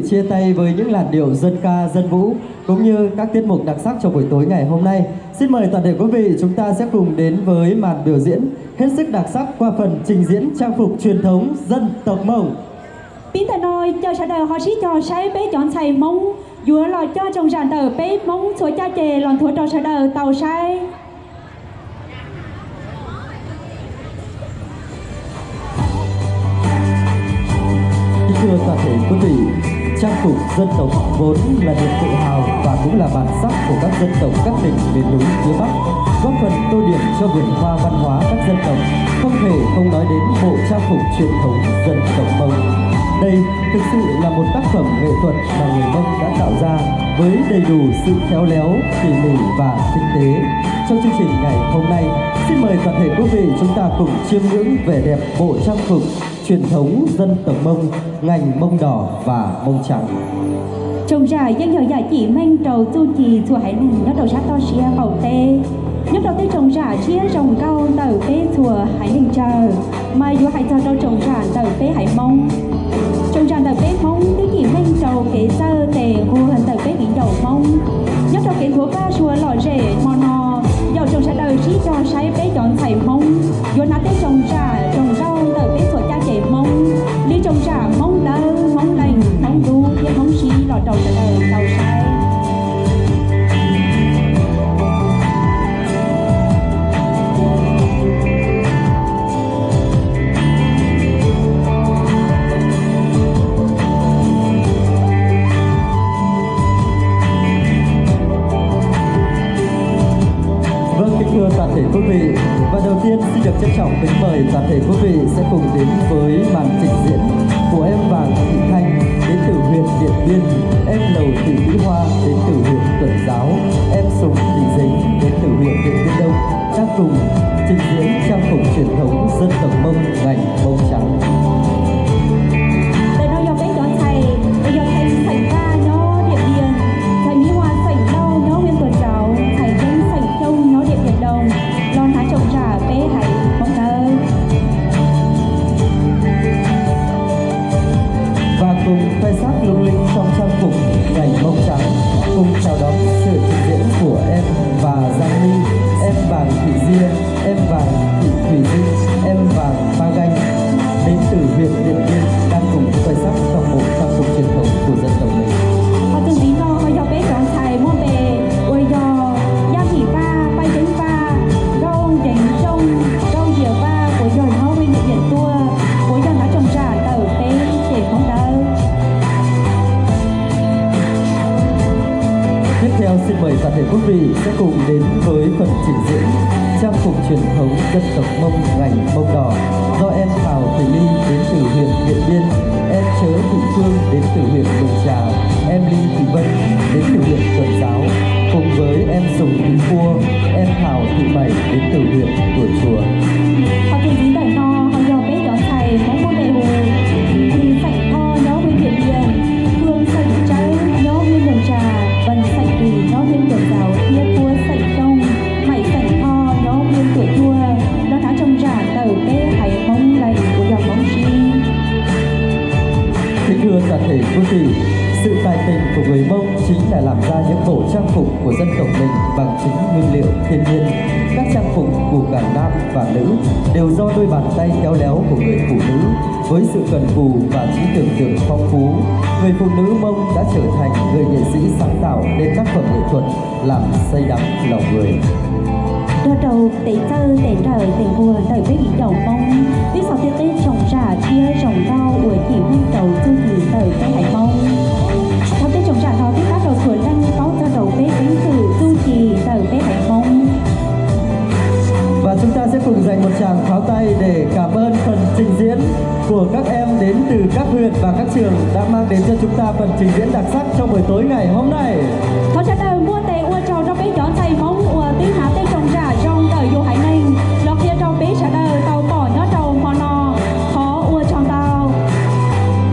Chia tay với những làn điệu dân ca, dân vũ cũng như các tiết mục đặc sắc trong buổi tối ngày hôm nay. Xin mời toàn thể quý vị chúng ta sẽ cùng đến với màn biểu diễn hết sức đặc sắc qua phần trình diễn trang phục truyền thống dân tộc Mông. Biến tại nơi cho xã đời họ sĩ cho sái bế chọn thầy mông vừa lò cho trong ràn tờ bế mông suối cha chè lòn thua cho xã đời tàu sai. Thưa toàn thể quý vị, trang phục dân tộc vốn là niềm tự hào và cũng là bản sắc của các dân tộc các tỉnh miền núi phía Bắc, góp phần tô điểm cho vườn hoa văn hóa các dân tộc. Không thể không nói đến bộ trang phục truyền thống dân tộc Mông. Đây thực sự là một tác phẩm nghệ thuật mà người Mông đã tạo ra với đầy đủ sự khéo léo, tỉ mỉ và tinh tế. Trong chương trình ngày hôm nay, xin mời toàn thể quý vị chúng ta cùng chiêm ngưỡng vẻ đẹp bộ trang phục truyền thống dân tộc Mông, ngành mông đỏ và mông trắng. Trồng rải dân nhỏ giả chỉ manh trầu tu trì chùa hải nền nhớ đầu sát to xia cầu tê. Nhớ đầu tê trồng rải chia trồng cao tờ tê chùa hải nền chờ. Mai vô hải cho đâu trồng rải tờ tê hải mông. Trồng rải tờ tê mông tê chỉ manh trầu kế sơ tề hô hình tờ tê kỹ dầu mông. Nhớ đầu kế húa ba chùa lò rể mò nò. Dầu trồng sát đời sĩ cho sái bế chọn thầy mông. Vô ná tê trồng rải trồng cao tờ tê chùa cha trẻ mông. Đi trồng rải mông đơ mông lành mông đu thiết mông xí lò trầu sát đời tàu sai. Thưa toàn thể quý vị, và đầu tiên xin được trân trọng kính mời toàn thể quý vị sẽ cùng đến với màn trình diễn của em Vàng Thị Thanh đến từ huyện Điện Biên, em Lầu Thị Mỹ Hoa đến từ huyện Tuần Giáo, em Sùng Thị Dính đến từ huyện Điện Biên Đông đang cùng trình diễn trang phục truyền thống dân tộc Mông ngành mông trắng. Để nói do cái đó thầy, bây giờ thầy sảnh ra nó Điện Biên, thầy Mỹ Hoa sảnh đâu nó huyện Tuần Giáo, thầy Dính sảnh trông nó Điện Biên Đông, lo hái trồng rả bé hãy mong đợi. Và cùng khoe sắc lung linh trong trang phục ngành mông trắng, cùng chào đón sự trình diễn của em và Giang Ly, em Vàng Thị Diê, em Vàng Thị Thủy Dinh, em Vàng Ba Ganh đến từ huyện Điện Biên đang cùng khoe sắc trong bộ trang phục truyền thống của dân tộc mình. Họ từng tí nó họ do bé chọn thầy mua bè, ôi do gia thị ba, bay đến ba, rau đánh sông, rau dừa ba của dồi nó bên điện điện tua, của dồi nó trồng rả tờ tế để không đỡ. Tiếp theo xin mời toàn thể quý vị sẽ cùng đến với phần trình diễn trang phục truyền thống dân tộc Mông ngành mông đỏ do em Thảo Thị Ly đến từ huyện Điện Biên, em Chớ Thị Phương đến từ huyện Mường Trà, em Ly Thị Vân đến từ huyện Tuần Giáo, cùng với em Sùng Thị Phua, em Thảo Thị Bảy đến từ huyện Tùa Chùa. Họ thường dí đại no, họ do bé chọn thầy mong môn đại hồ, thì sạch kho nhó bên Điện Biên, Phương sạch trái nhó bên Mường Trà, Vân sạch vì nhó bên Tuần Giáo, Thiết Phua sạch sông, Mày sạch kho nhó bên Tùa Chùa, nó đã trông rả tờ bé hãy mong lành của dòng mong chi. Kính thưa toàn thể quý vị, sự tài tình của người Mông chính là làm ra những bộ trang phục của dân tộc mình bằng chính nguyên liệu thiên nhiên. Các trang phục của cả nam và nữ đều do đôi bàn tay khéo léo của người phụ nữ với sự cần cù và trí tưởng tượng phong phú. Người phụ nữ Mông đã trở thành người nghệ sĩ sáng tạo nên tác phẩm nghệ thuật làm say đắm lòng người. Đợt đầu tế thơ, tế trời, tế buồn, đời với ý đầu mông. Biết sau tiết tết trồng rả, chia trồng rau, ủi chỉ huynh đầu, chu thử đời cây hải mông. Sau tết trồng rả đó, tiết tác đầu thuần lăng, báo cho đầu bế kính thử, chu trì, đời cây hải mông. Và chúng ta sẽ cùng dành một tràng pháo tay để cảm ơn phần trình diễn của các em đến từ các huyện và các trường đã mang đến cho chúng ta phần trình diễn đặc sắc trong buổi tối ngày hôm nay.